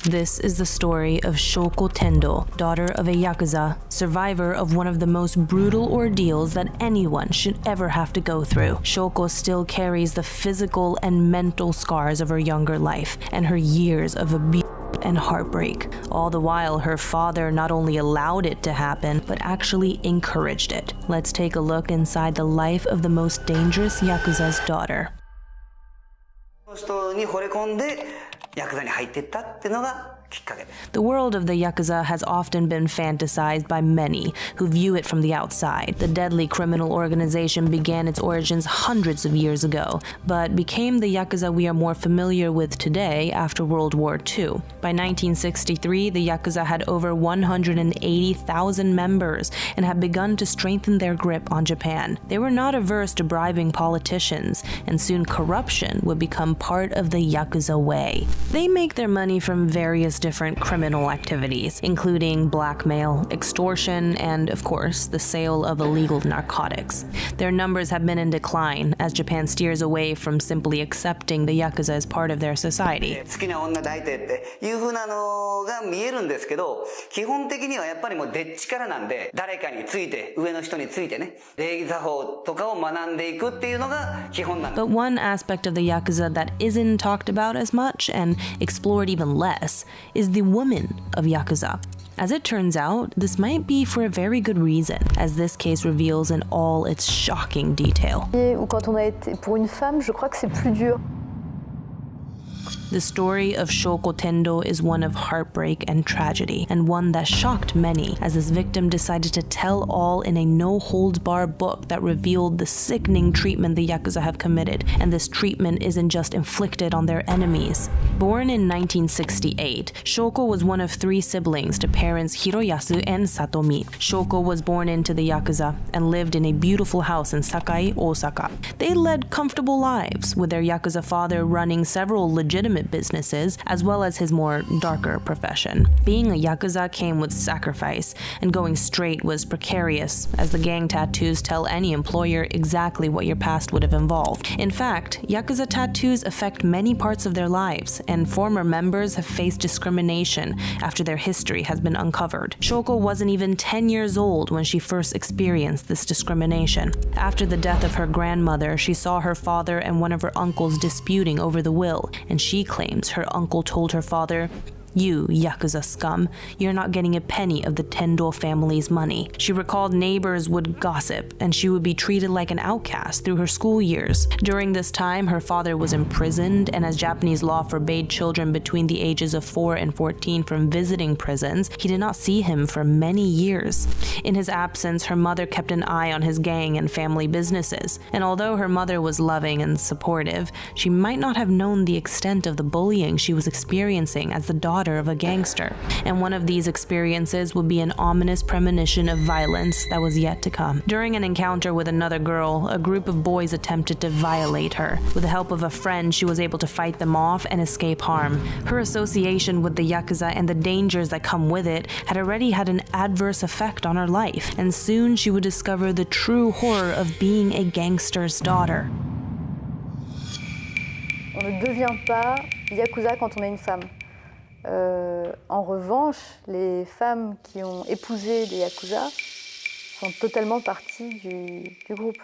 This is the story of Shoko Tendo, daughter of a Yakuza, survivor of one of the most brutal ordeals that anyone should ever have to go through. Shoko still carries the physical and mental scars of her younger life and her years of abuse and heartbreak. All the while, her father not only allowed it to happen, but actually encouraged it. Let's take a look inside the life of the most dangerous Yakuza's daughter. 人に惚れ込んでヤクザに入っていったっていうのが The world of the Yakuza has often been fantasized by many who view it from the outside. The deadly criminal organization began its origins hundreds of years ago, but became the Yakuza we are more familiar with today after World War II. By 1963, the Yakuza had over 180,000 members and had begun to strengthen their grip on Japan. They were not averse to bribing politicians, and soon corruption would become part of the Yakuza way. They make their money from various different criminal activities, including blackmail, extortion, and, of course, the sale of illegal narcotics. Their numbers have been in decline as Japan steers away from simply accepting the Yakuza as part of their society. 好きな女抱いてっていう風なのが見えるんですけど、基本的にはやっぱりもうでっちからなんで、誰かについて、上の人についてね、礼儀作法とかを学んでいくっていうのが基本なんです。 But one aspect of the Yakuza that isn't talked about as much and explored even less is the woman of Yakuza. As it turns out, this might be for a very good reason, as this case reveals in all its shocking detail. Ou quand on a été pour une femme, je crois que c'est plus dur. The story of Shoko Tendo is one of heartbreak and tragedy, and one that shocked many, as this victim decided to tell all in a no-holds-barred book that revealed the sickening treatment the Yakuza have committed, and this treatment isn't just inflicted on their enemies. Born in 1968, Shoko was one of 3 siblings to parents Hiroyasu and Satomi. Shoko was born into the Yakuza and lived in a beautiful house in Sakai, Osaka. They led comfortable lives, with their Yakuza father running several legitimate businesses, as well as his more darker profession. Being a Yakuza came with sacrifice, and going straight was precarious, as the gang tattoos tell any employer exactly what your past would have involved. In fact, Yakuza tattoos affect many parts of their lives, and former members have faced discrimination after their history has been uncovered. Shoko wasn't even 10 years old when she first experienced this discrimination. After the death of her grandmother, she saw her father and one of her uncles disputing over the will, and she claims her uncle told her father, "You, Yakuza scum, you're not getting a penny of the Tendo family's money." She recalled neighbors would gossip, and she would be treated like an outcast through her school years. During this time, her father was imprisoned, and as Japanese law forbade children between the ages of 4 and 14 from visiting prisons, he did not see him for many years. In his absence, her mother kept an eye on his gang and family businesses, and although her mother was loving and supportive, she might not have known the extent of the bullying she was experiencing as the daughter of a gangster, and one of these experiences would be an ominous premonition of violence that was yet to come. During an encounter with another girl, a group of boys attempted to violate her. With the help of a friend, she was able to fight them off and escape harm. Her association with the Yakuza and the dangers that come with it had already had an adverse effect on her life, and soon she would discover the true horror of being a gangster's daughter. On ne devient pas Yakuza quand on est une femme. En revanche, les femmes qui ont épousé des Yakuza font totalement partie du groupe.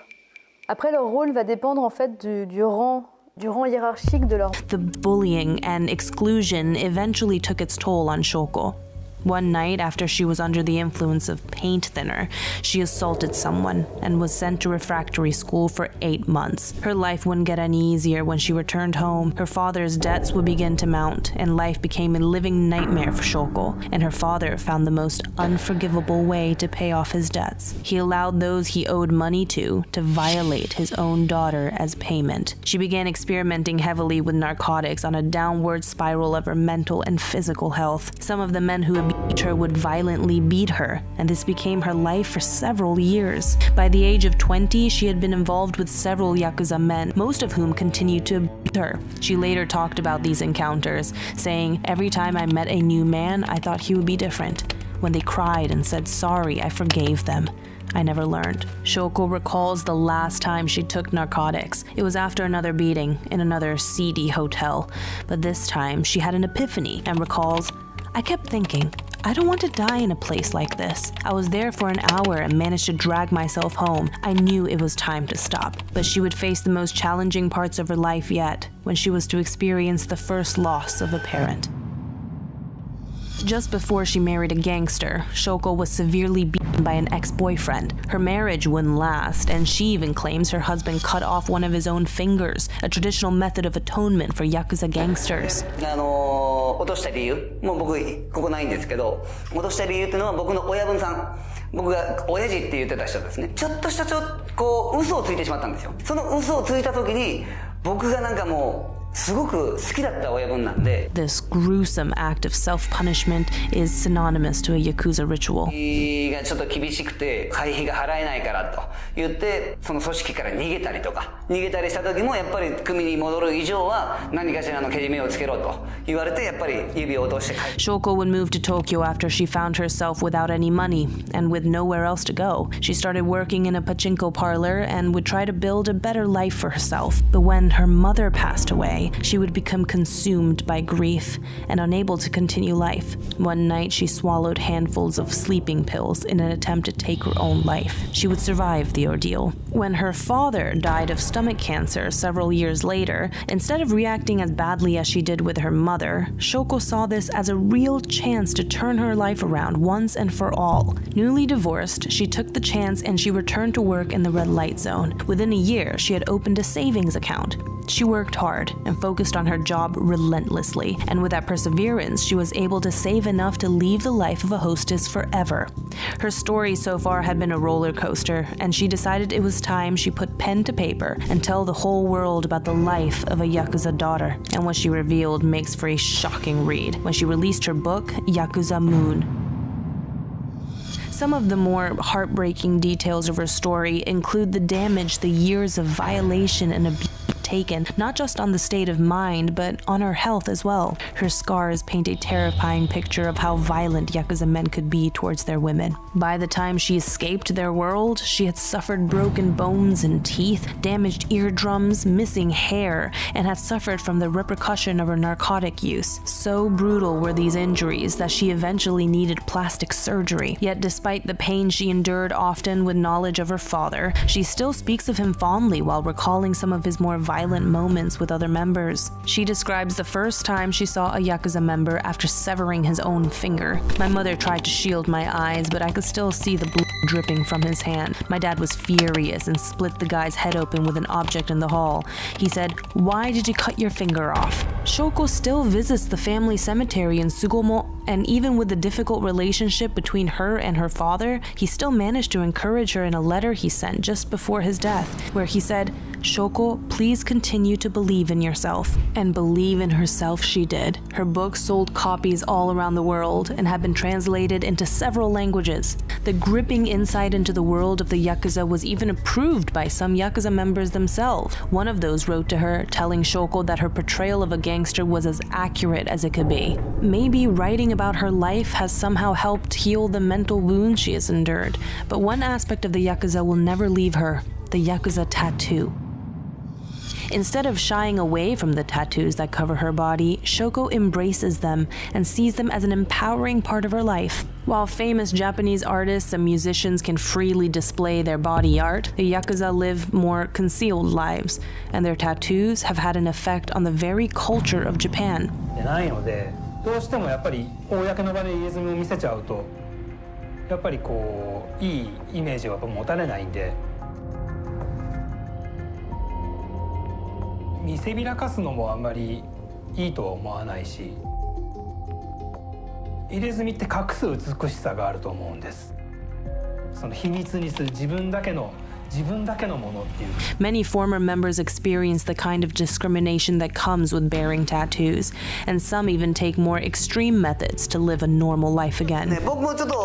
Après, leur rôle va dépendre en fait du rang hiérarchique de leur... The bullying and exclusion eventually took its toll on Shoko. One night, after she was under the influence of paint thinner, she assaulted someone and was sent to refractory school for 8 months. Her life wouldn't get any easier when she returned home. Her father's debts would begin to mount, and life became a living nightmare for Shoko, and her father found the most unforgivable way to pay off his debts. He allowed those he owed money to violate his own daughter as payment. She began experimenting heavily with narcotics on a downward spiral of her mental and physical health. Some of the men who abused her would violently beat her, and this became her life for several years. By the age of 20, she had been involved with several Yakuza men, most of whom continued to abuse her. She later talked about these encounters, saying, "Every time I met a new man, I thought he would be different. When they cried and said sorry, I forgave them. I never learned. Shoko recalls the last time she took narcotics. It was after another beating in another seedy hotel. But this time, she had an epiphany and recalls, I kept thinking, I don't want to die in a place like this. I was there for an hour and managed to drag myself home. I knew it was time to stop. But she would face the most challenging parts of her life yet, when she was to experience the first loss of a parent. Just before she married a gangster, Shoko was severely beaten by an ex-boyfriend. Her marriage wouldn't last, and she even claims her husband cut off one of his own fingers, a traditional method of atonement for Yakuza gangsters. 落とした理由、もう僕ここないんですけど、落とした理由っていうのは僕の親分さん、僕が親父って言ってた人ですね。ちょっとしたこう嘘をついてしまったんですよ。その嘘をついた時に僕がなんかもう This gruesome act of self-punishment is synonymous to a Yakuza ritual. がちょっと厳しくて会費が払えないからと言ってその組織から逃げたりとか逃げたりした時もやっぱり組に戻る以上は何かしらのけじめをつけろと言われてやっぱり指を落として帰る。Shoko would move to Tokyo after she found herself without any money and with nowhere else to go. She started working in a pachinko parlor and would try to build a better life for herself. But when her mother passed away, she would become consumed by grief and unable to continue life. One night, she swallowed handfuls of sleeping pills in an attempt to take her own life. She would survive the ordeal. When her father died of stomach cancer several years later, instead of reacting as badly as she did with her mother, Shoko saw this as a real chance to turn her life around once and for all. Newly divorced, she took the chance and she returned to work in the red light zone. Within a year, she had opened a savings account. She worked hard and focused on her job relentlessly, and with that perseverance, she was able to save enough to leave the life of a hostess forever. Her story so far had been a roller coaster, and she decided it was time she put pen to paper and tell the whole world about the life of a Yakuza daughter. And what she revealed makes for a shocking read when she released her book, Yakuza Moon. Some of the more heartbreaking details of her story include the damage the years of violation and abuse taken, not just on the state of mind, but on her health as well. Her scars paint a terrifying picture of how violent Yakuza men could be towards their women. By the time she escaped their world, she had suffered broken bones and teeth, damaged eardrums, missing hair, and had suffered from the repercussion of her narcotic use. So brutal were these injuries that she eventually needed plastic surgery. Yet despite the pain she endured, often with knowledge of her father, she still speaks of him fondly while recalling some of his more violent moments with other members. She describes the first time she saw a Yakuza member after severing his own finger. My mother tried to shield my eyes, but I could still see the blood dripping from his hand. My dad was furious and split the guy's head open with an object in the hall. He said, "Why did you cut your finger off?" Shoko still visits the family cemetery in Sugomo, and even with the difficult relationship between her and her father, he still managed to encourage her in a letter he sent just before his death, where he said, "Shoko, please continue to believe in yourself." And believe in herself she did. Her books sold copies all around the world and have been translated into several languages. The gripping insight into the world of the Yakuza was even approved by some Yakuza members themselves. One of those wrote to her, telling Shoko that her portrayal of a gangster was as accurate as it could be. Maybe writing about her life has somehow helped heal the mental wounds she has endured, but one aspect of the Yakuza will never leave her: the Yakuza tattoo. Instead of shying away from the tattoos that cover her body, Shoko embraces them and sees them as an empowering part of her life. While famous Japanese artists and musicians can freely display their body art, the Yakuza live more concealed lives, and their tattoos have had an effect on the very culture of Japan. ないので、どうしてもやっぱり公の場で入れ墨を見せちゃうと、やっぱりこういいイメージは持たれないんで。見せびらかすのもあんまりいいとは思わないし、入れ墨って隠す美しさがあると思うんです。その秘密にする自分だけのものっていう。Many former members experience the kind of discrimination that comes with bearing tattoos, and some even take more extreme methods to live a normal life again. 僕もちょっと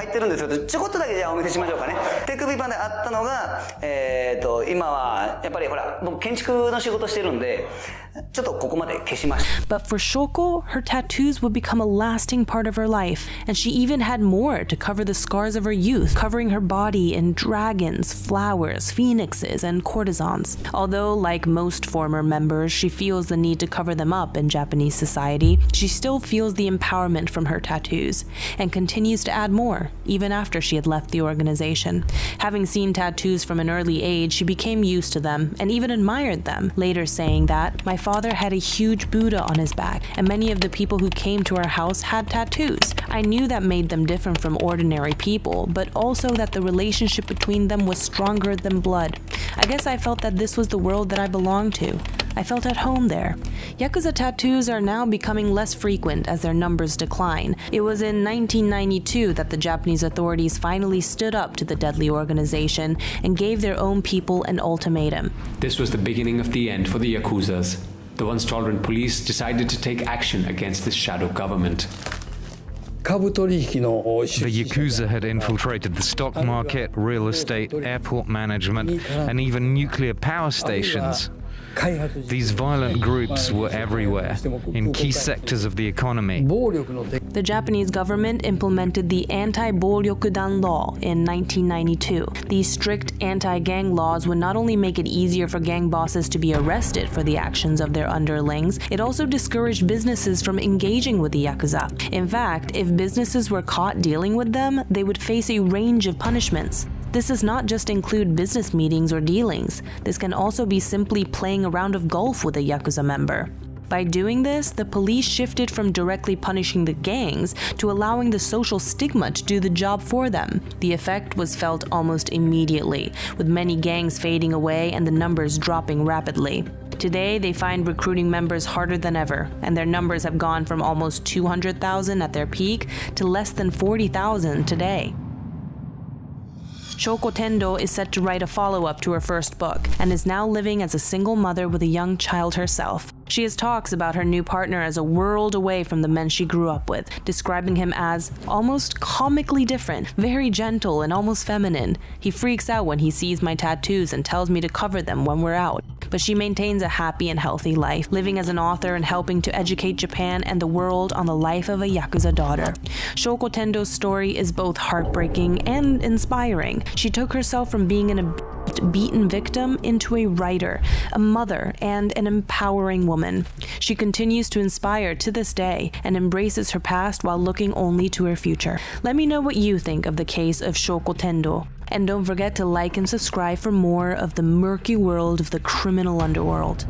入ってるんですけど、ちょこっとだけじゃあお見せしましょうかね。手首まであったのが、今はやっぱりほら僕建築の仕事してるんで、ちょっとここまで消しました。 But for Shoko, her tattoos would become a lasting part of her life, and she even had more to cover the scars of her youth, covering her body in dragons, flowers, phoenixes, and courtesans. Although, like most former members, she feels the need to cover them up in Japanese society, she still feels the empowerment from her tattoos, and continues to add more, even after she had left the organization. Having seen tattoos from an early age, she became used to them, and even admired them, later saying that, "My father had a huge Buddha on his back, and many of the people who came to our house had tattoos. I knew that made them different from ordinary people, but also that the relationship between them was stronger than blood. I guess I felt that this was the world that I belonged to. I felt at home there." Yakuza tattoos are now becoming less frequent as their numbers decline. It was in 1992 that the Japanese authorities finally stood up to the deadly organization and gave their own people an ultimatum. This was the beginning of the end for the Yakuzas. The once tolerant police decided to take action against this shadow government. The Yakuza had infiltrated the stock market, real estate, airport management, and even nuclear power stations. These violent groups were everywhere, in key sectors of the economy. The Japanese government implemented the Anti-Boryokudan law in 1992. These strict anti-gang laws would not only make it easier for gang bosses to be arrested for the actions of their underlings, it also discouraged businesses from engaging with the Yakuza. In fact, if businesses were caught dealing with them, they would face a range of punishments. This does not just include business meetings or dealings. This can also be simply playing a round of golf with a Yakuza member. By doing this, the police shifted from directly punishing the gangs to allowing the social stigma to do the job for them. The effect was felt almost immediately, with many gangs fading away and the numbers dropping rapidly. Today, they find recruiting members harder than ever, and their numbers have gone from almost 200,000 at their peak to less than 40,000 today. Shoko Tendo is set to write a follow-up to her first book, and is now living as a single mother with a young child herself. She has talks about her new partner as a world away from the men she grew up with, describing him as almost comically different, very gentle and almost feminine. He freaks out when he sees my tattoos and tells me to cover them when we're out. But she maintains a happy and healthy life, living as an author and helping to educate Japan and the world on the life of a Yakuza daughter. Shoko Tendo's story is both heartbreaking and inspiring. She took herself from being an beaten victim into a writer, a mother, and an empowering woman. She continues to inspire to this day and embraces her past while looking only to her future. Let me know what you think of the case of Shoko Tendo. And don't forget to like and subscribe for more of the murky world of the criminal underworld.